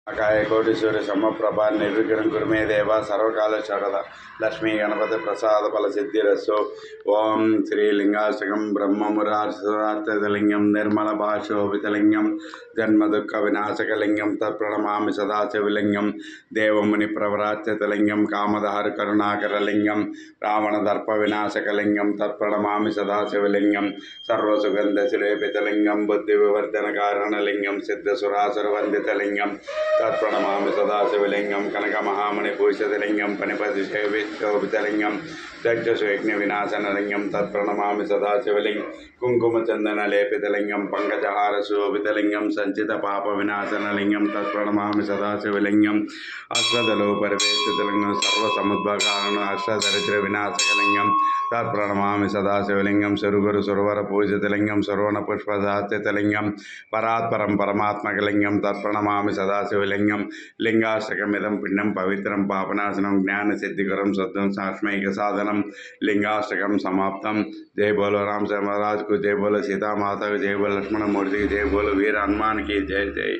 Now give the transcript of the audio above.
అకాయ కోటి సూర్య సమప్రభా నిర్విఘ్నం కురుమే దేవ సర్వకాల సకల లక్ష్మీ గణపతి ప్రసాద ఫల సిద్ధిరస్సు. ఓం శ్రీలింగాష్టకం బ్రహ్మమురార్ధలింగం నిర్మల భాషోభితలింగం జన్మదుఃఖ వినాశకలింగం తత్ప్రణమామి సదాశివలింగం దేవముని ప్రవరాచ్యతలింగం కామదహర కరుణాకరలింగం రావణదర్ప వినాశకలింగం తత్ప్రణమామి సదాశివలింగం సర్వసుగంధశిలేపితలింగం బుద్ధి వివర్ధన కారణలింగం సిద్ధసురాసురవందితలింగం తత్ప్రణమామి సదాశివలింగం కనక మహామణి భూషితలింగం పనిపతి శోభితలింగం దక్షసుయజ్ఞ వినాశనలింగం తత్ప్రణమామి సదాశివలింగం కుంకుమచందన లేపితలింగం పంకజహార శోభితలింగం సంచిత పాప వినాశనలింగం తత్ప్రణమామి సదాశివలింగం అశ్వదలో పరివేష్టితలింగం సర్వసముద్భకారణ అష్టదరిద్ర వినాశకలింగం తత్ప్రణమామి సదాశివలింగం సురుగురు సురవర పూజితలింగం సురవణ పుష్పదాచితలింగం పరాత్పరం పరమాత్మకలింగం తత్ప్రణమామి సదాశివలింగం లింగాష్టకమిదం పిండం పవిత్రం పాపనాశనం జ్ఞానసిద్ధికరం సత్వం సాక్ష్మైక సాధనం లింగాష్టకం సమాప్తం. జై బోలో రామ్ శర్మరాజ్కు, జై బోలో సీతామాతకు, జై బోలో లక్ష్మణమూర్తికి, జై బోలో వీర హనుమాన్కి జై జై.